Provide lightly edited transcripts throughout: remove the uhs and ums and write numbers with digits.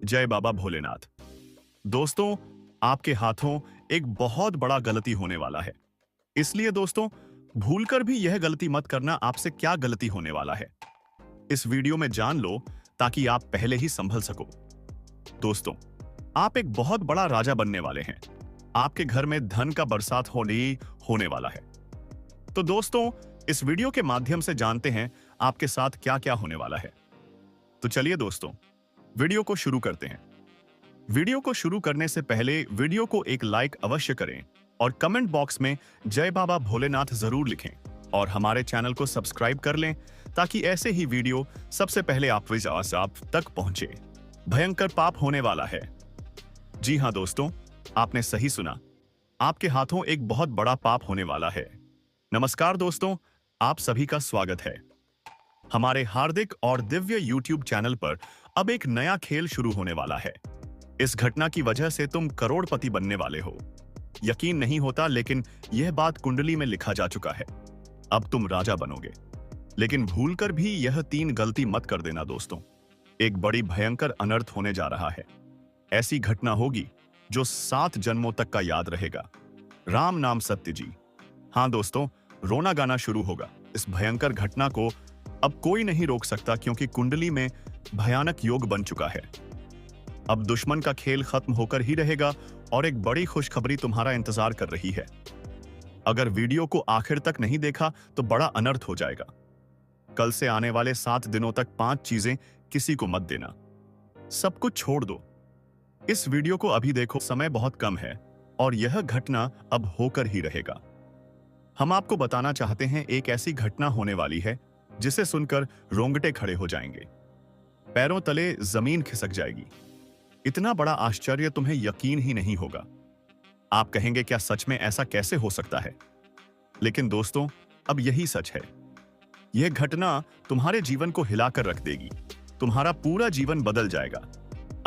जय बाबा भोलेनाथ। दोस्तों, आपके हाथों एक बहुत बड़ा गलती होने वाला है। इसलिए दोस्तों, भूलकर भी यह गलती मत करना। आपसे क्या गलती होने वाला है, इस वीडियो में जान लो ताकि आप पहले ही संभल सको। दोस्तों, आप एक बहुत बड़ा राजा बनने वाले हैं। आपके घर में धन का बरसात होने वाला है। तो दोस्तों, इस वीडियो के माध्यम से जानते हैं आपके साथ क्या क्या होने वाला है। तो चलिए दोस्तों, वीडियो को शुरू करते हैं। वीडियो को शुरू करने से पहले वीडियो को एक लाइक अवश्य करें और कमेंट बॉक्स में जय बाबा भोलेनाथ जरूर लिखें और हमारे चैनल को सब्सक्राइब कर लें ताकि ऐसे ही वीडियो सबसे पहले आप तक पहुंचे। भयंकर पाप होने वाला है। जी हां दोस्तों, आपने सही सुना। आपके हाथों एक बहुत बड़ा पाप होने वाला है। नमस्कार दोस्तों, आप सभी का स्वागत है हमारे हार्दिक और दिव्य YouTube चैनल पर। अब एक नया खेल शुरू होने वाला है। इस घटना की वजह से तुम करोड़पति बनने वाले हो। यकीन नहीं होता, लेकिन यह बात कुंडली में लिखा जा चुका है। अब तुम राजा बनोगे। लेकिन भूलकर भी यह 3 गलती मत कर देना दोस्तों। एक बड़ी भयंकर अनर्थ होने जा रहा है। ऐसी घटना होगी जो 7 जन्मों तक का याद रहेगा। राम नाम सत्य जी। हाँ दोस्तों, रोना गाना शुरू होगा। इस भयंकर घटना को अब कोई नहीं रोक सकता, क्योंकि कुंडली में भयानक योग बन चुका है। अब दुश्मन का खेल खत्म होकर ही रहेगा और एक बड़ी खुशखबरी तुम्हारा इंतजार कर रही है। अगर वीडियो को आखिर तक नहीं देखा तो बड़ा अनर्थ हो जाएगा। कल से आने वाले 7 दिनों तक 5 चीजें किसी को मत देना। सब कुछ छोड़ दो। इस वीडियो को अभी देखो, समय बहुत कम है और यह घटना अब होकर ही रहेगा। हम आपको बताना चाहते हैं, एक ऐसी घटना होने वाली है जिसे सुनकर रोंगटे खड़े हो जाएंगे, पैरों तले जमीन खिसक जाएगी। इतना बड़ा आश्चर्य तुम्हें यकीन ही नहीं होगा। आप कहेंगे, क्या सच में ऐसा कैसे हो सकता है? लेकिन दोस्तों, अब यही सच है। यह घटना तुम्हारे जीवन को हिलाकर रख देगी। तुम्हारा पूरा जीवन बदल जाएगा।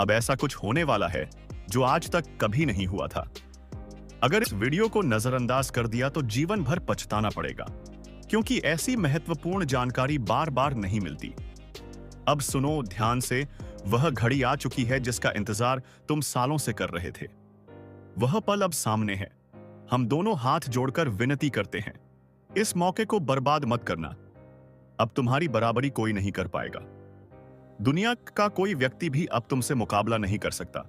अब ऐसा कुछ होने वाला है जो आज तक कभी नहीं हुआ था। अगर इस वीडियो को नजरअंदाज कर दिया तो जीवन भर पछताना पड़ेगा, क्योंकि ऐसी महत्वपूर्ण जानकारी बार बार नहीं मिलती। अब सुनो ध्यान से। वह घड़ी आ चुकी है जिसका इंतजार तुम सालों से कर रहे थे। वह पल अब सामने है। हम दोनों हाथ जोड़कर विनती करते हैं, इस मौके को बर्बाद मत करना। अब तुम्हारी बराबरी कोई नहीं कर पाएगा। दुनिया का कोई व्यक्ति भी अब तुमसे मुकाबला नहीं कर सकता।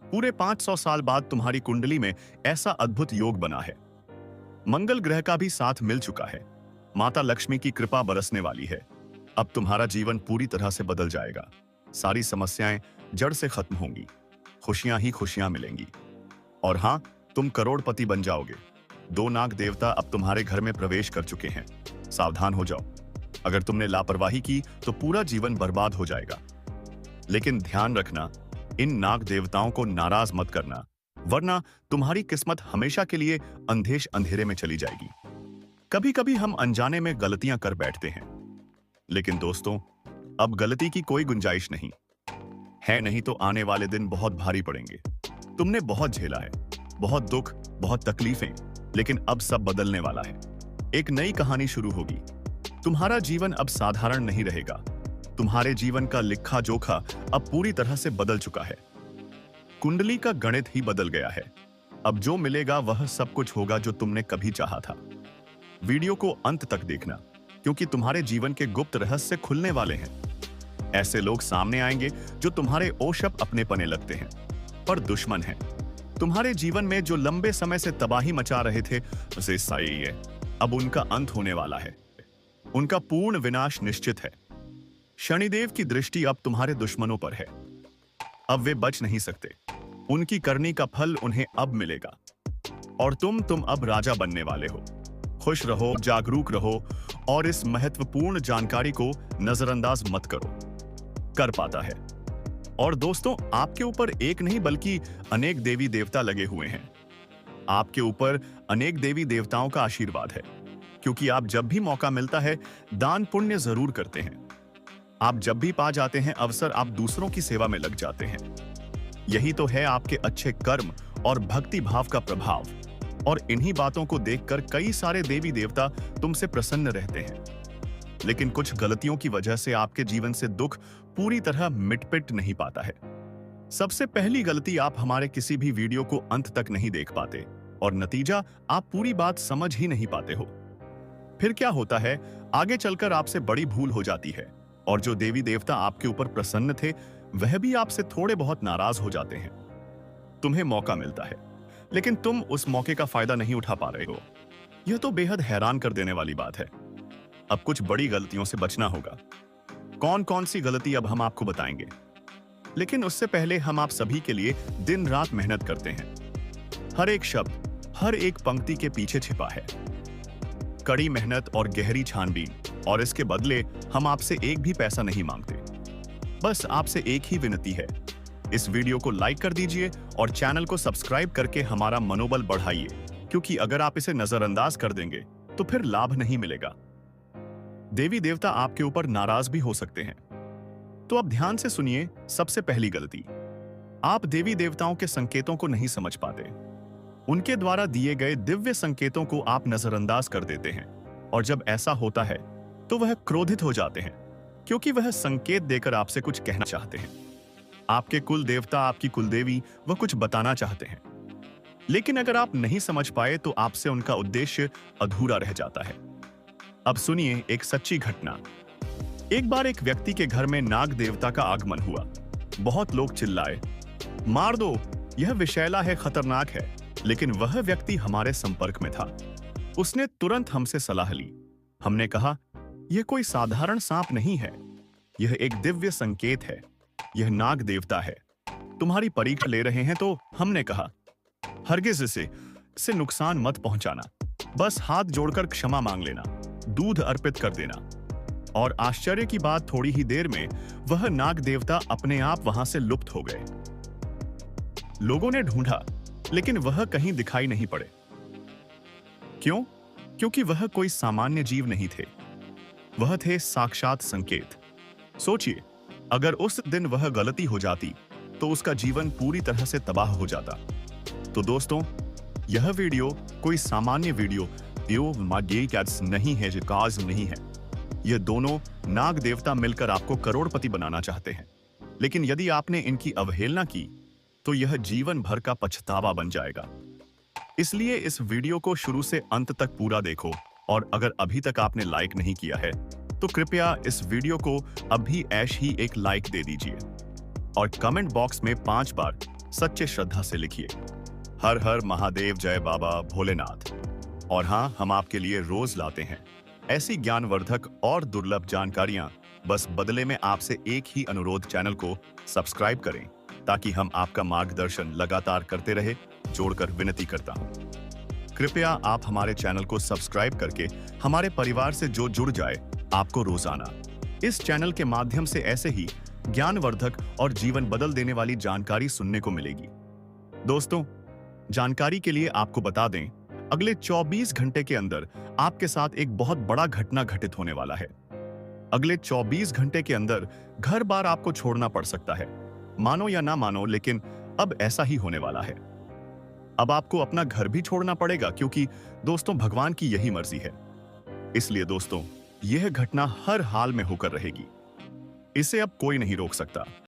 पूरे 500 साल बाद तुम्हारी कुंडली में ऐसा अद्भुत योग बना है। मंगल ग्रह का भी साथ मिल चुका है। माता लक्ष्मी की कृपा बरसने वाली है। अब तुम्हारा जीवन पूरी तरह से बदल जाएगा। सारी समस्याएं जड़ से खत्म होंगी। खुशियां ही खुशियां मिलेंगी। और हां, तुम करोड़पति बन जाओगे। 2 नाग देवता अब तुम्हारे घर में प्रवेश कर चुके हैं। सावधान हो जाओ। अगर तुमने लापरवाही की तो पूरा जीवन बर्बाद हो जाएगा। लेकिन ध्यान रखना, इन नाग देवताओं को नाराज मत करना, वरना तुम्हारी किस्मत हमेशा के लिए अंधेश अंधेरे में चली जाएगी। कभी कभी हम अनजाने में गलतियां कर बैठते हैं, लेकिन दोस्तों, अब गलती की कोई गुंजाइश नहीं है। नहीं तो आने वाले दिन बहुत भारी पड़ेंगे। तुमने बहुत झेला है, बहुत दुख, बहुत तकलीफें, लेकिन अब सब बदलने वाला है। एक नई कहानी शुरू होगी। तुम्हारा जीवन अब साधारण नहीं रहेगा। तुम्हारे जीवन का लिखा जोखा अब पूरी तरह से बदल चुका है। कुंडली का गणित ही बदल गया है। अब जो मिलेगा वह सब कुछ होगा जो तुमने कभी चाहा था। वीडियो को अंत तक देखना, क्योंकि तुम्हारे जीवन के गुप्त रहस्य खुलने वाले हैं। ऐसे लोग सामने आएंगे जो तुम्हारे ओशप अपने पने लगते हैं, पर दुश्मन हैं। तुम्हारे जीवन में जो लंबे समय से तबाही मचा रहे थे, उसे सही है, अब उनका अंत होने वाला है। उनका पूर्ण विनाश निश्चित है। शनिदेव की दृष्टि अब तुम्हारे दुश्मनों पर है। अब वे बच नहीं सकते। उनकी करनी का फल उन्हें अब मिलेगा। और तुम अब राजा बनने वाले हो। खुश रहो, जागरूक रहो और इस महत्वपूर्ण जानकारी को नजरअंदाज मत करो। कर पाता है। और दोस्तों, आपके ऊपर एक नहीं बल्कि अनेक देवी देवता लगे हुए हैं। आपके ऊपर अनेक देवी देवताओं का आशीर्वाद है, क्योंकि आप जब भी मौका मिलता है दान पुण्य जरूर करते हैं। आप जब भी पा जाते हैं अवसर, आप दूसरों की सेवा में लग जाते हैं। यही तो है आपके अच्छे कर्म और भक्ति भाव का प्रभाव। और इन्हीं बातों को देखकर कई सारे देवी देवता तुमसे प्रसन्न रहते हैं। लेकिन कुछ गलतियों की वजह से आपके जीवन से दुख पूरी तरह मिटपिट नहीं पाता है। सबसे पहली गलती, आप हमारे किसी भी वीडियो को अंत तक नहीं देख पाते और नतीजा, आप पूरी बात समझ ही नहीं पाते हो। फिर क्या होता है, आगे चलकर आपसे बड़ी भूल हो जाती है और जो देवी देवता आपके ऊपर प्रसन्न थे वह भी आपसे थोड़े बहुत नाराज हो जाते हैं। तुम्हें मौका मिलता है लेकिन तुम उस मौके का फायदा नहीं उठा पा रहे हो। यह तो बेहद हैरान कर देने वाली बात है। अब कुछ बड़ी गलतियों से बचना होगा। कौन कौन सी गलती अब हम आपको बताएंगे, लेकिन उससे पहले हम आप सभी के लिए दिन रात मेहनत करते हैं। हर एक शब्द, हर एक पंक्ति के पीछे छिपा है कड़ी मेहनत और गहरी छानबीन, और इसके बदले हम आपसे एक भी पैसा नहीं मांगते। बस आपसे एक ही विनती है, इस वीडियो को लाइक कर दीजिए और चैनल को सब्सक्राइब करके हमारा मनोबल बढ़ाइए, क्योंकि अगर आप इसे नजरअंदाज कर देंगे तो फिर लाभ नहीं मिलेगा। देवी देवता आपके ऊपर नाराज भी हो सकते हैं। तो अब ध्यान से सुनिए। सबसे पहली गलती, आप देवी देवताओं के संकेतों को नहीं समझ पाते। उनके द्वारा दिए गए दिव्य संकेतों को आप नजरअंदाज कर देते हैं, और जब ऐसा होता है तो वह क्रोधित हो जाते हैं, क्योंकि वह संकेत देकर आपसे कुछ कहना चाहते हैं। आपके कुल देवता, आपकी कुलदेवी, वह कुछ बताना चाहते हैं, लेकिन अगर आप नहीं समझ पाए तो आपसे उनका उद्देश्य अधूरा रह जाता है। अब सुनिए एक सच्ची घटना। एक बार एक व्यक्ति के घर में नाग देवता का आगमन हुआ। बहुत लोग चिल्लाए, मार दो, यह विषैला है, खतरनाक है। लेकिन वह व्यक्ति हमारे संपर्क में था। उसने तुरंत हमसे सलाह ली। हमने कहा, यह कोई साधारण सांप नहीं है, यह एक दिव्य संकेत है, यह नाग देवता है, तुम्हारी परीक्षा ले रहे हैं। तो हमने कहा, हरगिज इसे नुकसान मत पहुंचाना, बस हाथ जोड़कर क्षमा मांग लेना, दूध अर्पित कर देना। और आश्चर्य की बात, थोड़ी ही देर में वह नाग देवता अपने आप वहां से लुप्त हो गए। लोगों ने ढूंढा, लेकिन वह कहीं दिखाई नहीं पड़े। क्यों? क्योंकि वह कोई सामान्य जीव नहीं थे, वह थे साक्षात संकेत। सोचिए, अगर उस दिन वह गलती हो जाती तो उसका जीवन पूरी तरह से तबाह हो जाता। तो दोस्तों, यह वीडियो कोई सामान्य वीडियो नहीं है, जो काज नहीं है। ये दोनों नाग देवता मिलकर आपको करोड़पति बनाना चाहते हैं, लेकिन यदि आपने इनकी अवहेलना की तो यह जीवन भर का पछतावा बन जाएगा। इसलिए इस वीडियो को शुरू से अंत तक पूरा देखो, और अगर अभी तक आपने लाइक नहीं किया है तो कृपया इस वीडियो को अभी ऐश ही एक लाइक दे दीजिए, और कमेंट बॉक्स में 5 बार सच्चे श्रद्धा से लिखिए, हर हर महादेव, जय बाबा भोलेनाथ। और हाँ, हम आपके लिए रोज लाते हैं ऐसी ज्ञानवर्धक और दुर्लभ जानकारियां। बस बदले में आपसे एक ही अनुरोध, चैनल को सब्सक्राइब करें ताकि हम आपका मार्गदर्शन लगातार करते रहे। जोड़कर विनती करता हूं, कृपया आप हमारे चैनल को सब्सक्राइब करके हमारे परिवार से जो जुड़ जाए। आपको रोजाना इस चैनल के माध्यम से ऐसे ही ज्ञानवर्धक और जीवन बदल देने वाली जानकारी सुनने को मिलेगी। दोस्तों, जानकारी के लिए आपको बता दें, अगले 24 घंटे के अंदर आपके साथ एक बहुत बड़ा घटना घटित होने वाला है। अगले 24 घंटे के अंदर घर बार आपको छोड़ना पड़ सकता है, मानो या ना मानो, लेकिन अब ऐसा ही होने वाला है। अब आपको अपना घर भी छोड़ना पड़ेगा, क्योंकि दोस्तों, भगवान की यही मर्जी है। इसलिए दोस्तों, यह घटना हर हाल में होकर रहेगी, इसे अब कोई नहीं रोक सकता।